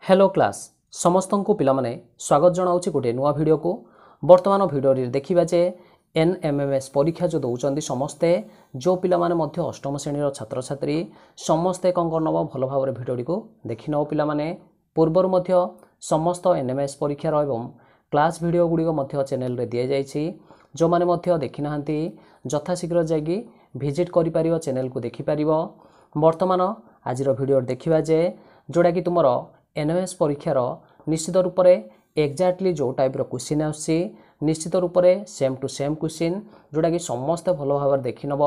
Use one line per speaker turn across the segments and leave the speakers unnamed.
Hello class समस्त को पिला माने स्वागत जनाऊँ गोटे नुआ भिडियो को वर्तमान भिडियो देखा जे एनएमएमएस परीक्षा जो दौरान समस्ते जो पिला माने मध्य अष्टम श्रेणी छात्र छात्री समस्ते कौन कर नब भल भाव भिडियो को देखि नब पिला माने पूर्वर मध्य समस्त एनएमएस परीक्षार एवं क्लास भिडियो गुड़िक चैनल रे दिया जाइछि जो माने मध्य देखि नाहंती यथाशीघ्र जाइए विजिट करि परिबो चैनल को देखि परिबो। वर्तमान आज भिडियो देखिबा जे जोड़ा कि तुमर एनएमएस परीक्षार निश्चित रूप से एक्जाक्टली जो टाइप क्वेश्चन आसी निश्चित रूप से सेम टू सेम क्वेश्चन जोड़ा कि समस्त भल भाव देखि नब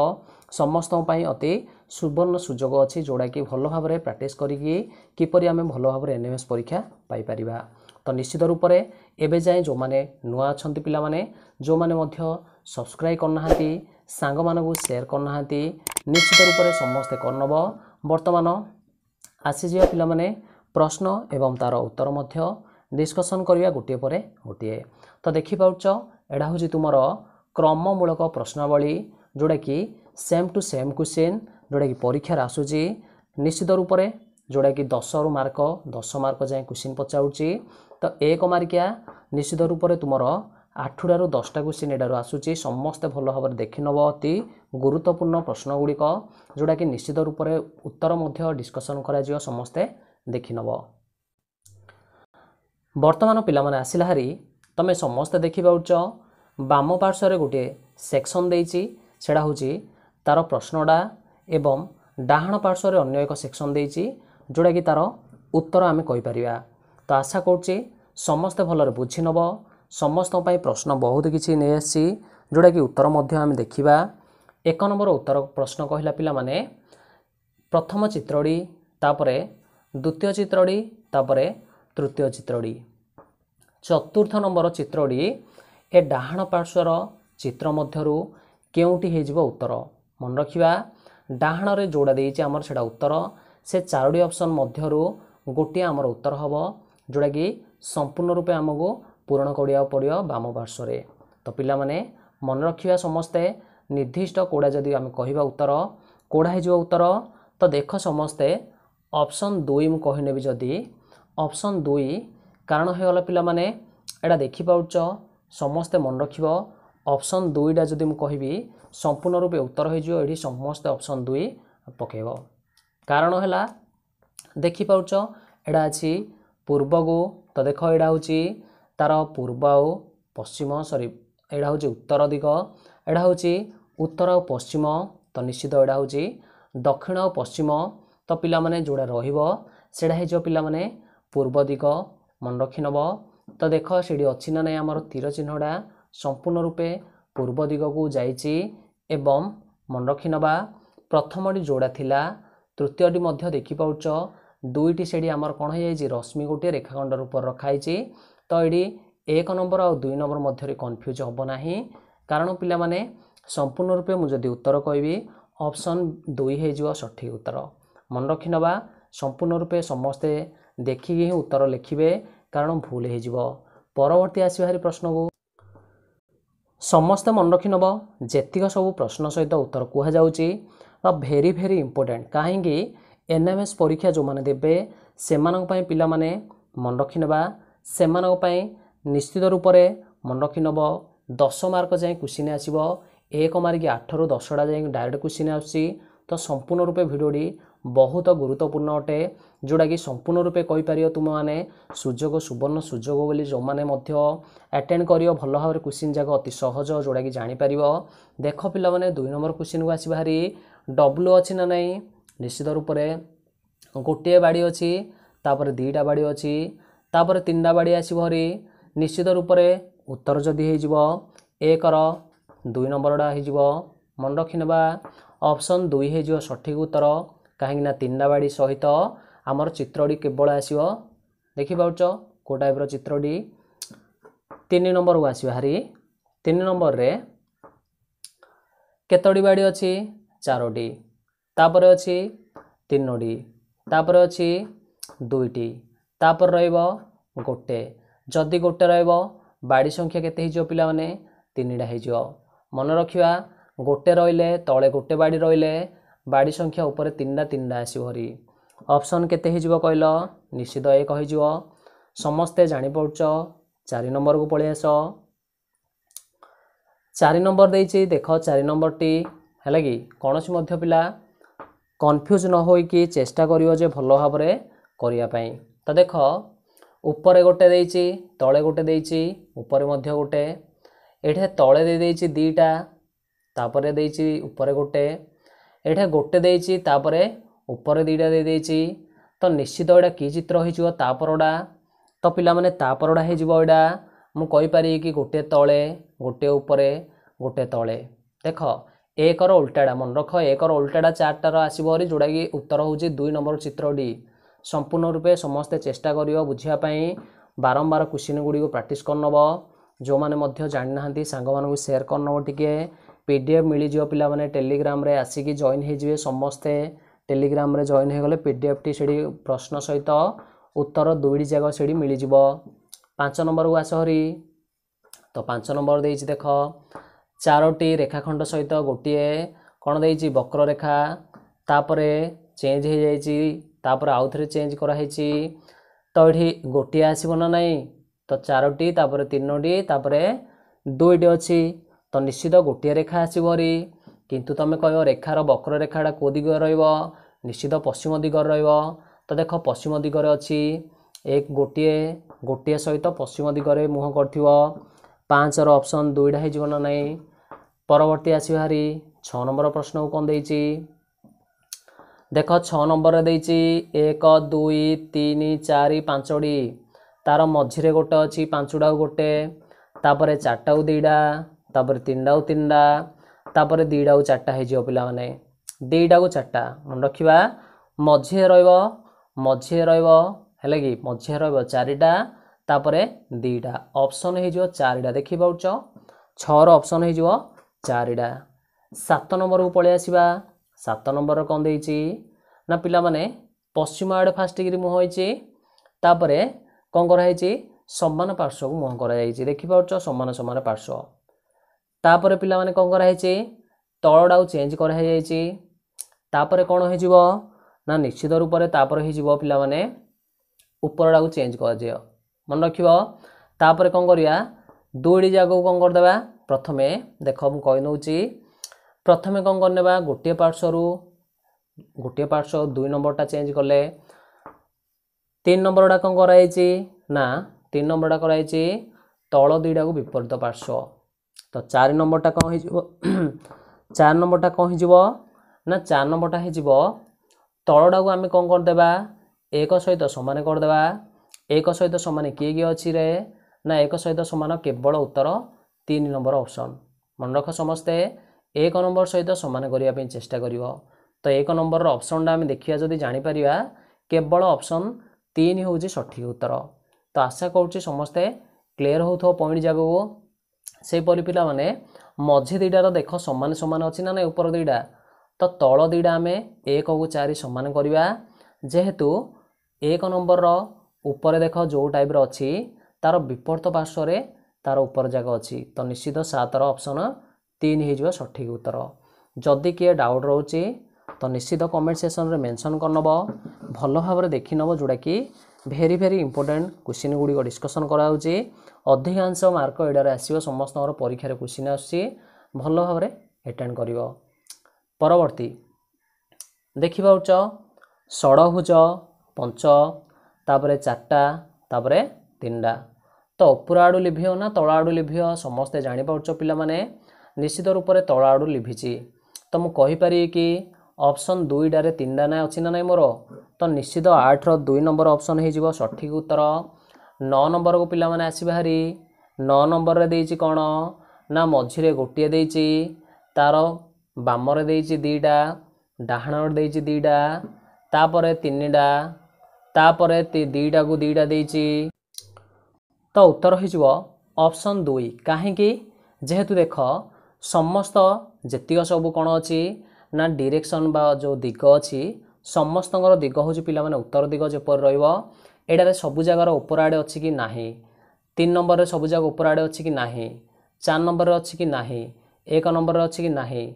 समस्त अति सुवर्ण सुजोग अच्छी जोड़ा कि भल भाव प्रैक्टिस करी किपरि आमे भल भाव एनएमएस परीक्षा पाई परिबा। तो निश्चित रूप से एबे जाए जो माने नुआ अछंती पिला माने जो माने मध्य सब्सक्राइब करना सांग मानकु शेयर करना निश्चित रूप से समस्ते करनब। वर्तमान आसीजिया पिला माने प्रश्न एवं तार उत्तर मध्य डिस्कसन करिया गोटे परे गोटे। तो देखि पाउछ एडा होची तुमर क्रममूलक प्रश्नावली जोड़ा कि सेम टू सेम क्वेश्चन जोड़ा कि परीक्षा आसूची निश्चित रूप से जोड़ा कि 10 मार्क जाए क्वेश्चन पचाउची। तो 1 मार्किया निश्चित रूप से तुमर 8 रू 10टा क्वेश्चन एडार आसूची समस्ते भल भाव देखि नब अति गुरुत्वपूर्ण प्रश्न गुड़िक जोड़ा कि निश्चित रूप से उत्तर मध्य डिस्कसन करा जियो समस्ते देखि नब। वर्तमान पिला माने आसिला हारी तमे समस्ते देखि पाउछ बाम पार्श्व गोटे सेक्शन देइछि सेडा होची तार प्रश्नडा एवं डाहाण पार्श्व अन्य एक सेक्शन देइछि जोड़ा कि तार उत्तर आमे कहि परिबा। तो आशा करछि समस्ते भलरे बुझि नब समस्त पई प्रश्न बहुत किछि नै आछि जोड़ा कि उत्तर मध्य आमे देखिबा। 1 नंबर उत्तर प्रश्न कहिला पिला माने प्रथम चित्रडी तापरे द्वितीय चित्रडी तापरे तृतीय चित्रडी चतुर्थ नंबर चित्रडी ए डाहाण पार्श्वर चित्र मध्यरु केउटी हे जिवो उत्तर मन रखिबा। डाहाण रे जोड़ा देइछि हमर सेडा उत्तर से 4डी ऑप्शन मध्यरु गोटे हमर उत्तर हबो जोड़ा कि संपूर्ण रूपे हमको पूर्ण करिया पड़ियो बाम पार्श्व रे। तो पिला माने मन रखिबा समस्ते निर्दिष्ट कोडा जदि हम कहिबा उत्तर कोडा हे जिवो उत्तर। तो देख समस्ते ऑप्शन 2 मु कहि नेबी जदि ऑप्शन 2 कारण हे गला पिला माने एडा देखि पाउछ समस्ते मन रखिबो ऑप्शन 2 जदि मु कहिबी संपूर्ण रूपे उत्तर हे जिवो एडी समस्ते ऑप्शन 2 पकेबो। कारण हैला देखि पाउछ एडा अछि पूर्व को। तो देख एडा होची तार पूर्व और पश्चिम सॉरी एडा होची उत्तर दिग एडा होची उत्तर और पश्चिम। तो निश्चित एडा होची दक्षिण और पश्चिम। तो पिला माने जोड़ा रहिबो सेडा हे जो पिला माने पूर्व दिग मन रखि नब। तो देख सेडी अछि ना नै हमर तीर चिन्हडा संपूर्ण रूपे पूर्व दिग को जाइछि एवं मन रखि नबा प्रथमडी जोड़ा थिला तृतीयडी मध्य देखि पाउछ दुईटी सेडी हमर कोन हे जाइछि रश्मि गोटे रेखाखंड रूप रखाइछि। तो एडी 1 नंबर और 2 नंबर मध्य कन्फ्यूज हबो नाही कारण पिला माने संपूर्ण रूपे मु जदि उत्तर कहबी ऑप्शन 2 हे जिवो सठिक उत्तर मन रखि नबा। संपूर्ण रूपे समस्ते देखि ही उत्तर लिखिबे कारण भूल हे जिवो। परवर्ती आसीबारी प्रश्न को समस्ते मन रखि नब जेतिक सब प्रश्न सहित उत्तर कुहा जाउची भेरी भेरी इंपोर्टेंट काहेकि एनएमएस परीक्षा जो माने देबे सेमानक पई पिला माने मन रखि नबा सेमानक पई निश्चित रूप से मन रखि नब 10 मार्क जाए क्वेश्चन आसीबो 1 मार्क 8 रू 10 जाए डायरेक्ट क्वेश्चन आसी। तो संपूर्ण रूपे भिडियोटी बहुत गुरुत्वपूर्ण अटे जोड़ा कि संपूर्ण रूपे कहि परियो तुम माने सुजोग सुवर्ण सुजोग बोली जो माने मध्य अटेंड करियो भल भाव क्वेश्चन जाक अति सहज जोड़ा कि जानि परिबो। देख पिला माने 2 नंबर क्वेश्चन को आसी बाहरी डब्ल्यू अछि ना नै निश्चित रूप से गोटे बाड़ी अछि तापर 2टा बाड़ी अछि तापर 3टा बाड़ी आसी भरी निश्चित रूप से उत्तर जदि हे जिवो 1 रो 2 नंबर डा हे जिवो मन रखि नबा ऑप्शन 2 हे जिवो सठिक उत्तर कहीं ना 3टा बाड़ी सहित आमर चित्रडी केवल आसीबो देखि पाउछ को टाइप रो चित्रडी 3 नंबर को आसी हारी 3 नंबर रे केतडी बाड़ी अछि 4टी तापर अछि 3टी तापर अछि 2टी तापर रहइबो गोटे जदि गोटे रहइबो बाड़ी संख्या केते हे जो पिला माने 3टा हे जो मन रखिबा गोटे रहिले तळे गोटे बाड़ी रहिले बाड़ी संख्या ऊपर 3टा आसी भरी ऑप्शन केते हे जिवो कहलो निश्चित 1 हो जिवो समस्ते जानि पड़छ 4 नंबर को पळे आसो 4 नंबर देछि देख 4 नंबर टी हैला कि कोनोसी मध्य पिला कन्फ्यूज न होई कि चेष्टा करियो जे भलो भाबरे करिया पई तो देख ऊपर गोटे देछि तळे गोटे देछि ऊपर मध्य गोटे एठे तळे दे देछि दीटा तापरे देछि ऊपर गोटे एठे गोटे देछि तापरे ऊपर दीटा दे देछि तो निश्चित एडा की चित्र होई जिवो तापरडा तो पिला माने तापरडा हे जिवो एडा मु कहि पारि कि गोटे तळे गोटे ऊपरे गोटे तळे देख एक रो उल्टाडा मन रख एक रो उल्टाडा चारटा रो आसीबो रे जोडा कि उत्तर होउची 2 नंबर चित्र डी संपूर्ण रूपे समस्ते चेष्टा करियो बुझिया पई बारंबार क्वेश्चन गुडी को प्रैक्टिस करनबो जो माने मध्य जानि नाहंती सांग मानन को शेयर करनबो टिके पीडीएफ मिली जियो पिला माने टेलीग्राम रे आसी कि जॉइन हे जिवे समस्ते टेलीग्राम रे जॉइन हे गले पीडीएफ टी सेडी प्रश्न सहित उत्तर दुईडी जगह सेडी मिली जिवो 5 नंबर को आसहरी तो 5 नंबर देछि देख चारोटी रेखाखंड सहित गोटे कौन देछि वक्र रेखा तापरे चेंज हो जाइछि तापर आउ थरे चेंज करा हेछि तो एठी गोटे आसीबो ना नाही तो चारोटी तापर तीनोटी तापर दुईटी अछि तो निश्चित गोटे रेखा आसीबोरी किंतु तमे कहयो रेखार वक्र रेखाडा को दिगरे रहइबो निश्चित पश्चिम दिगरे रहइबो तो देख पश्चिम दिगरे अछि एक गोटे गोटे सहित पश्चिम दिगरे मुह करथिबो 5 रो ऑप्शन दुईटा हे जीवन नाही परवर्ती आसी हारी 6 नंबर प्रश्न को कोन देछि देख 6 नंबर रे देछि 1 2 3 4 5 डी तार मझिरे गोटे अछि पांचडा गोटे तापरे चारटा दीडा तापरे तीनडा तीनडा तापरे दीडा चारटा हे जियो पिला माने दीडा को चारटा मन रखिबा मझिरे रहइबो हेले कि मझिरे रहइबो चारिटा तापरे दीडा ऑप्शन हे जियो चारिडा देखि पाउछ 6 रो ऑप्शन हे जियो चारिडा 7 नंबर को पळे आसीबा 7 नंबर कोन देछि ना पिला माने पश्चिम आडे फास्ट डिग्री मुह होइछि तापरे कोन करा हेछि समान पार्श्व को मुह करा जाइछि देखि पाउछ समान समान पार्श्व तापरे पिला माने कोन करा हेछि तळडा चेंज करा हे जाइछि तापरे कोन हे जिवो ना निश्चित रूप रे तापरे हे जिवो पिला माने ऊपरडा को चेंज कर दियो मन रखिबो तापरे कोन करिया दुईडी जागो कोन कर देबा प्रथमे देखो मु कहि नउची प्रथमे कोन करनेबा गोटे पार्श्व 2 नंबरटा चेंज करले 3 नंबरटा कोन कराइछि ना 3 नंबरटा कराइछि तळ दुईडा को विपरीत पार्श्व तो 4 नंबरटा कोन हे जिवो 4 नंबरटा कोन हे जिवो ना 4 नंबरटा हे जिवो तळडा को आमे कोन कर देबा एक सहित समान कर देबा एक सहित समान किए अछि रे ना एक सहित समान केवल उत्तर 3 नंबर ऑप्शन मन रख समस्ते 1 नंबर सहित समान करिया पे चेष्टा करिवो तो 1 नंबर रो ऑप्शन डा हम देखिया जदी जानि परिबा केवल ऑप्शन 3 होउची सठिक उत्तर तो आशा करूची समस्ते क्लियर होथो पॉइंट जागो से परि पिला माने मझी दीडा रो देखो समान समान अछि ना नै ऊपर दीडा तो तळ दीडा हमें 1 को 4 समान करिवा जेहेतु 1 नंबर रो ऊपर देख जो टाइप रो अछि तार विपरीत पार्श्व रे तार ऊपर जाग अछि तो निश्चित 7 रो ऑप्शन 3 हे जिवो सठिक उत्तर जदि किए डाउट रहउची तो निश्चित कमेंट सेक्शन रे मेंशन करनबो भलो भाबरे देखि नबो जोडा कि भेरी भेरी इंपोर्टेंट क्वेश्चन गुडी को डिस्कशन करा होची अधिकांश मार्क एडारे आसीबो समस्त हमर परीक्षा रे क्वेश्चन आसी भलो भाबरे अटेंड करिवो परवर्ती देखिबा उच षडभुज पंच तापरे चारटा तापरे तीनडा तो ऊपर आडू लिभियो ना तळ आडू लिभियो समस्ते जानि पाउछ पिला माने निश्चित रूप रे तळ आडू लिभिची तो मु कहि पारि कि ऑप्शन 2 डारे 3डा ना अछि ना नै मोर तो निश्चित 8 रो 2 नंबर ऑप्शन हे जिवो सठिक उत्तर 9 नंबर को पिला माने आसी बाहरी 9 नंबर रे देइची कोन ना मझिरे गोटिए देइची तार बामरे देइची दीडा डाहाण देइची दीडा तापरे तीनडा तापरे दीडा को दीडा देइची तो उत्तर हो जिवो ऑप्शन 2 काहे कि जेहेतु देख समस्त जेतिक सब कोन अछि ना डायरेक्शन बा जो दिग अछि समस्तंगर दिग होची पिला माने उत्तर दिग जेपर रहइबो एडारे सब जगार ऊपर आडे अछि कि नाही 3 नंबर रे सब जगह ऊपर आडे अछि कि नाही 4 नंबर रे अछि कि नाही 1 नंबर रे अछि कि नाही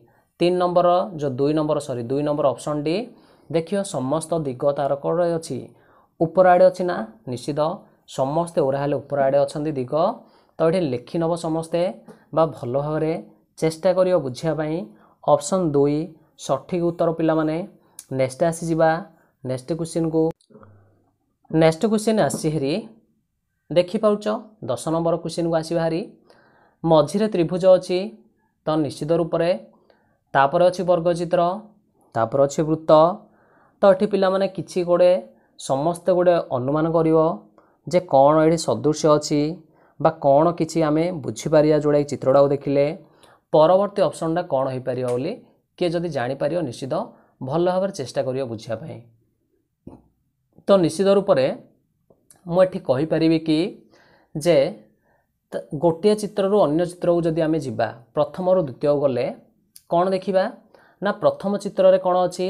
3 नंबर जो 2 number sorry 2 number option D देखियो समस्त दिग तार कौन अच्छी ऊपर आड़े अच्छी ना निश्चित समस्ते ओरा हेले ऊपर आड़े अच्छा दिग तो ये लिखि नब समस्ते बा भल भाव चेष्टा कर बुझापी ऑप्शन 2 सठिक उत्तर पिला माने नेक्स्ट आसीजा नेक्स्ट क्वेश्चन को नेक्स्ट क्वेश्चन आसी देखिपाच 10 नंबर क्वेश्चन को आसवा हारी मझिरे त्रिभुज अच्छी तो निश्चित रूप से तापर अच्छी वर्गचित्र तापर अच्छी वृत्त तो ये पिला माने किछि गोटे समस्ते गोटे अनुमान करिवो जे कौन ये सदृश्य अच्छी बा कौन किछि आमे बुझीपारिया जोड़ा चित्रटा देखिले परवर्ती ऑप्शनटा कौन हो पार बोली किए जदि जापर निश्चित भल भाव चेष्टा करियो बुझापी तो निश्चित रूप से मुझे कहीपरि कि जे गोटे चित्र रू अन्य चित्र को जदि आमे जिबा प्रथम रू द्वितीय गले कौन देखिबा ना प्रथम चित्र रे कौन अच्छी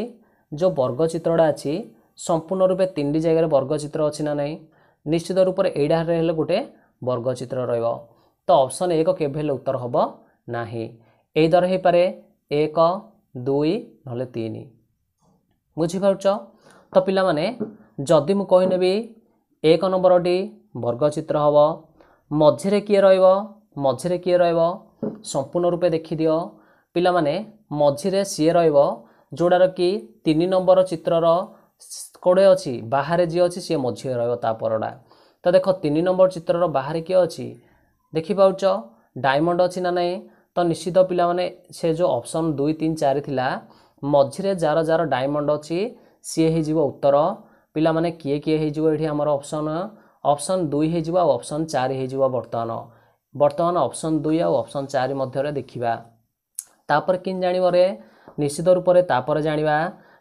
जो वर्ग चित्रटा अच्छी संपूर्ण रूपे 3टी जगह वर्ग चित्र अच्छी ना नहीं निश्चित रूप से एडा हेले गोटे वर्ग चित्र रहिबो तो ऑप्शन 1 केबे उत्तर हबो नाही एई दर हे पारे 1 2 नले 3 बुझी पाउछ तो पिला माने जदि मु कहि नेबी 1 नंबर टी वर्ग चित्र हबो मझिरे किए रहिबो मझिरे किए रहिबो संपूर्ण रूपे देखि दियो पिला माने मझिरे सीए रहिबो जोडार कि 3 नंबर चित्रर कोड़े अच्छी बाहर जी अच्छी सी मझिरे रहिबो ता परडा तो देख 3 नंबर चित्रर बाहर किए अच्छी देखि पाउछ डायमंड अच्छी ना नहीं तो निश्चित पिला माने से जो ऑप्शन 2 3 4 थिला मझिरे जार जार डायमंड अच्छी सी हे जीवो उत्तर पिला माने किए किए हे जीवो एठी हमर ऑप्शन 2 हे जीवो ऑप्शन 4 हे जीवो वर्तमान ऑप्शन 2 और ऑप्शन 4 मध्य रे देखिबा तापर किन जानिबो रे निश्चित रूप से तापर जानिबा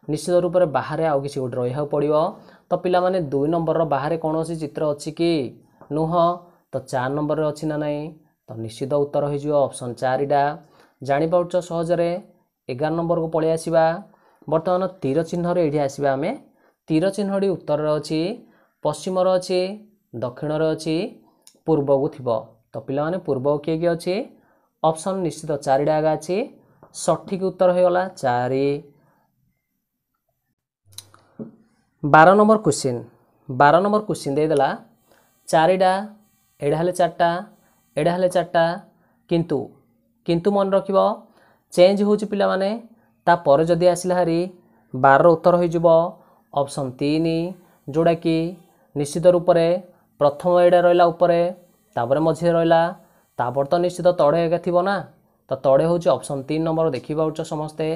निश्चित रूप से बाहर आउ किसी गोटे रहा पड़ो तो पिला माने 2 नंबर बाहर कौन सी चित्र अच्छी कि नुह तो 4 नंबर अच्छी ना नहीं तो निश्चित उत्तर हो ऑप्शन 4 टा जापार सहजरे 11 नंबर को पलि आसवा बर्तमान तीर चिन्ह ये आसवा आम तीर चिन्हटी उत्तर अच्छी पश्चिम अच्छी दक्षिण अच्छी पूर्व को थी तो पिला माने पूर्व किए किए अच्छी ऑप्शन निश्चित 4 टा आगा अच्छी सठिक उत्तर हो गला 4 12 नंबर क्वेश्चन देदेला 4 टा एडा हेले 4टा एडा हेले 4टा किंतु किंतु मन रखिबो चेंज होउची पिला माने ता पर जदी आसिला हारी 12 उत्तर हो जिवो ऑप्शन 3 जोड़ा कि निश्चित रूप से प्रथम एडा रहिला ऊपरे तापर मझे रहिला तापर तो निश्चित तड़े एका थिबो ना तो तड़े होउची ऑप्शन 3 नंबर देखि पाउछ समस्ते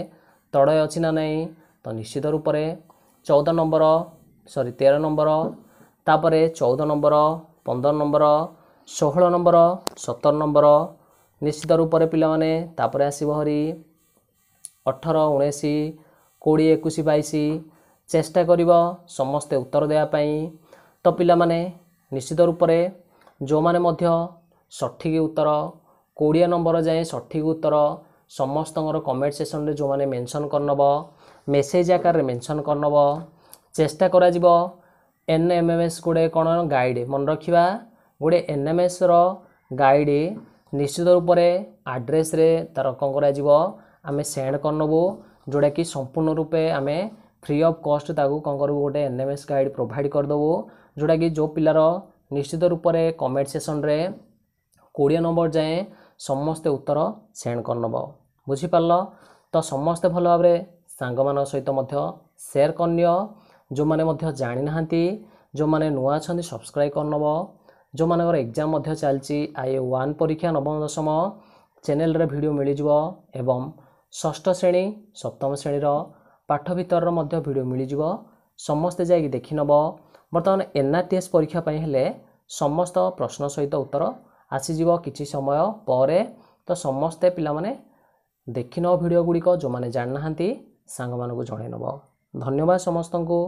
तड़े अछि ना नहीं तो निश्चित रूप से 14 नंबर 13 नंबर तापर 14 नंबर 15 नंबर 16 नंबर 17 नंबर निश्चित रूप से पिला माने तापर आसीबो हरी 18 19 20 21 22 चेष्टा करिबो समस्ते उत्तर देया पई तो पिला माने निश्चित रूप से जो माने मध्य सठिक उत्तर 20 नंबर जाए सठिक उत्तर समस्त कमेंट सेक्शन रे जो माने मेंशन करनब मेसेज आकार रे मेंशन करनब चेष्टा करा जिवो एनएमएमएस गोटे कौन गाइड मन रखिबा गोटे एनएमएस रो गाइड निश्चित रूप से आड्रेस रे तार कौन करा जिवो आमे सेंड करनबो जोड़ा कि संपूर्ण रूपे आमे फ्री ऑफ कॉस्ट ताकू कौन करबो गोटे एनएमएस गाइड प्रोवाइड कर दबो जोड़ा कि जो पिलार निश्चित रूप से कमेंट सेक्शन रे 20 नंबर जाए समस्ते उत्तर सेंड करनब बुझी पारल तो समस्ते भल भाव सांग मान सहित शेयर करनियो जो माने मध्य जानि नाहंती जो माने नुआ छंदी सब्सक्राइब करनब जो मानकर एग्जाम चलती IE1 परीक्षा नवम दशम चैनल रे वीडियो मिल जिवो एवं षष्ठ श्रेणी सप्तम श्रेणीर पाठ भितर वीडियो मिल जिवो समस्ते जाई देखि नब बर्तमान NRTS परीक्षा पई हेले समस्त प्रश्न सहित उत्तर आसीजिवो किछि समय परे तो समस्ते पिला माने देखि न वीडियो गुड़िक जो माने जान नाहंती सांग मानकु जणाई नब धन्यवाद समस्त को।